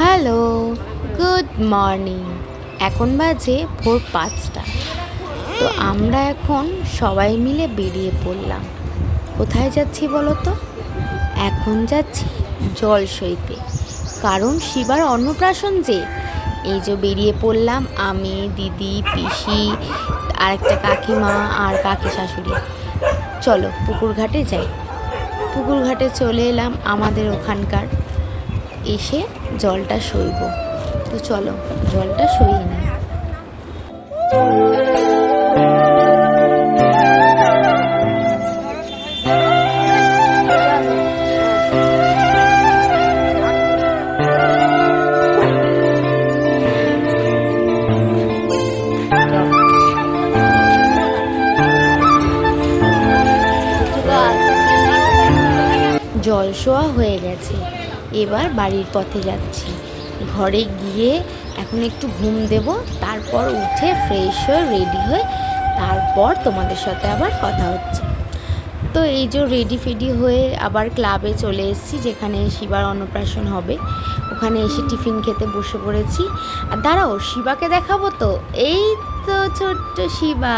Hello, good morning. এখন বাজে ভোর 5টা। তো আমরা এখন সবাই মিলে বেরিয়ে পড়লাম। কোথায় যাচ্ছি বলো তো? এখন যাচ্ছি জল সইতে, কারণ শিবার অন্নপ্রাশন যে। এই যে বেরিয়ে পড়লাম আমি, দিদি, পিসি, আরেকটা কাকিমা আর কাকি শাশুড়ি। চলো পুকুর ঘাটে যাই। পুকুর ঘাটে চলে এলাম আমাদের ওখানকার, এসে জলটা সইব। তো চলো জলটা সইয়ে নিই। জল শোয়া হয়ে গেছে, এবার বাড়ির পথে যাচ্ছি। ঘরে গিয়ে এখন একটু ঘুম দেব, তারপর উঠে ফ্রেশ হয়ে রেডি হয়ে তারপর তোমাদের সাথে আবার কথা হচ্ছে। তো এই যে রেডি ফেডি হয়ে আবার ক্লাবে চলে এসেছি, যেখানে শিবার অন্নপ্রাশন হবে। ওখানে এসে টিফিন খেতে বসে পড়েছি। আর দাঁড়াও, শিবাকে দেখাবো তো। এই তো ছোট্ট শিবা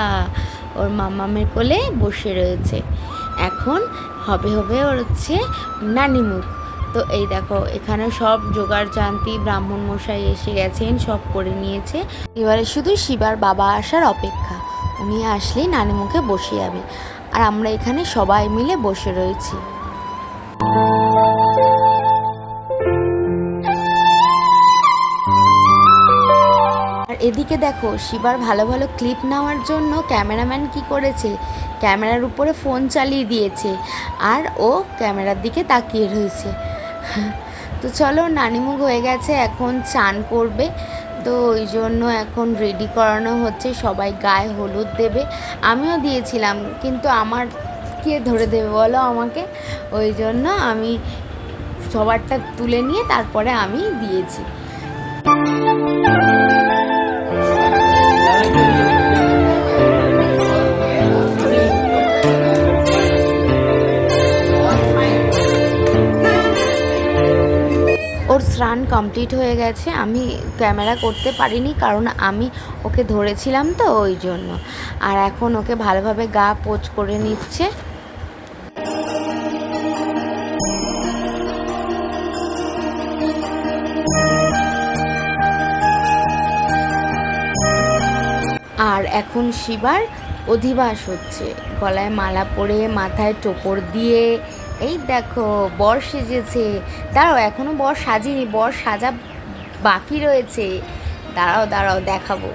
ওর মামামের কোলে বসে রয়েছে। এখন হবে ওর হচ্ছে নানিমুখ। তো এই দেখো, এখানে সব জোগাড় জান্তি ব্রাহ্মণ মশাই এসে গেছেন, সব করে নিয়েছে। এবারে শুধু শিবার বাবা আসার অপেক্ষা। উনি আসলেই নানিমুখে বসে যাবে। আর আমরা এখানে সবাই মিলে বসে রয়েছি। আর এদিকে দেখো, শিবার ভালো ভালো ক্লিপ নেওয়ার জন্য ক্যামেরাম্যান কি করেছে, ক্যামেরার উপরে ফোন চালিয়ে দিয়েছে আর ও ক্যামেরার দিকে তাকিয়ে রয়েছে। তো চলো, নানিমুখ হয়ে গেছে, এখন চান করবে। তো ওই জন্য এখন রেডি করানো হচ্ছে, সবাই গায়ে হলুদ দেবে। আমিও দিয়েছিলাম, কিন্তু আমার কে ধরে দেবে বলো আমাকে। ওই জন্য আমি সবারটা তুলে নিয়ে তারপরে আমি দিয়েছি। ওর স্নান কমপ্লিট হয়ে গেছে। আমি ক্যামেরা করতে পারিনি, কারণ আমি ওকে ধরেছিলাম তো ওই জন্য। আর এখন ওকে ভালোভাবে গা পোছ করে নিচ্ছে। আর এখন শিবার অধিবাস হচ্ছে, গলায় মালা পরে মাথায় টোপর দিয়ে। এই দেখো বর সেজেছে। দাঁড়াও, এখনো বর সাজিনি, বর সাজা বাকি রয়েছে। দাঁড়াও দেখাবো।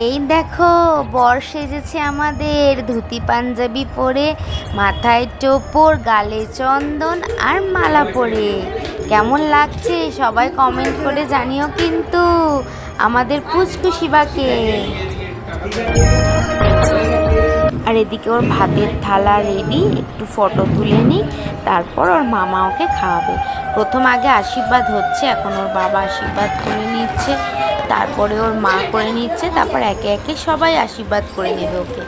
এই দেখো, বর সেজেছে আমাদের, ধুতি পাঞ্জাবি পরে, মাথায় টোপর, গালে চন্দন আর মালা পরে। কেমন লাগছে সবাই কমেন্ট করে জানিও কিন্তু আমাদের পুচকু শিবাকে। আর এদিকে ওর ভাতের থালা রেডি, একটু ফটো তুলে নিই, তারপর ওর মামা ওকে খাওয়াবে। প্রথম আগে আশীর্বাদ হচ্ছে, এখন ওর বাবা আশীর্বাদ করে নিচ্ছে, তারপরে ওর মা করে নিচ্ছে, তারপর একে একে সবাই আশীর্বাদ করে নেবে ওকে।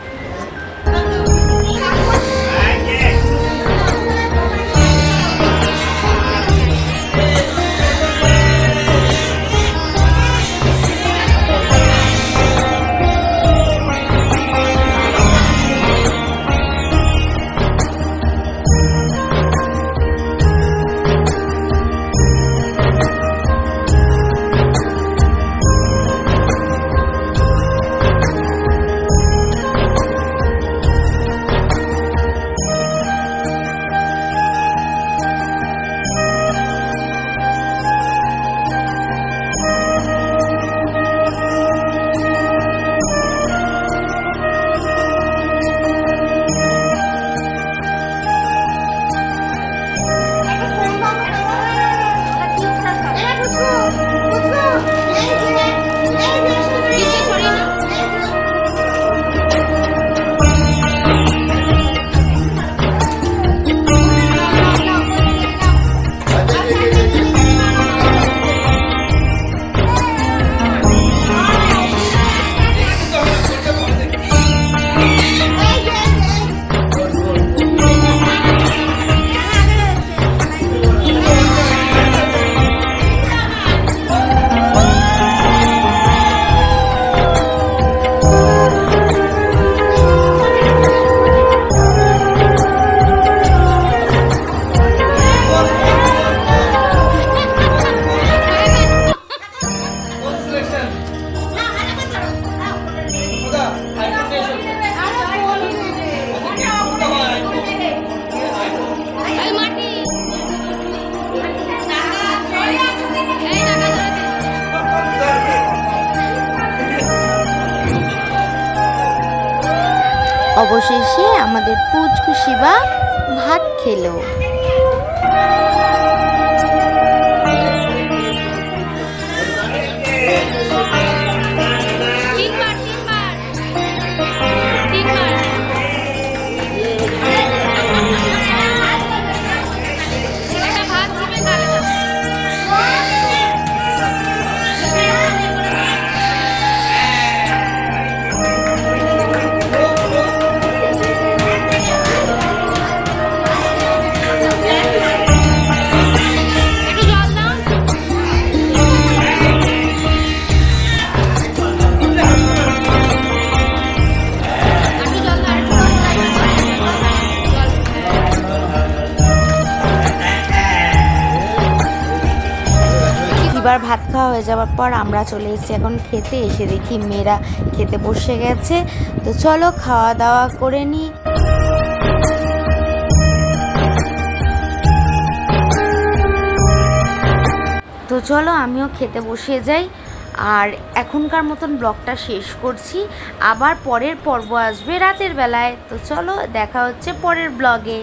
অবশেষে আমাদের পুচকু শিবা ভাত খেলো। এবার ভাত খাওয়া হয়ে যাওয়ার পর আমরা চলে এসেছি এখন খেতে। এসে দেখি মেয়েরা খেতে বসে গেছে। তো চলো খাওয়া দাওয়া করে নিই। তো চলো আমিও খেতে বসে যাই। আর এখনকার মতন ব্লগটা শেষ করছি। আবার পরের পর্ব আসবে রাতের বেলায়। তো চলো দেখা হচ্ছে পরের ব্লগে।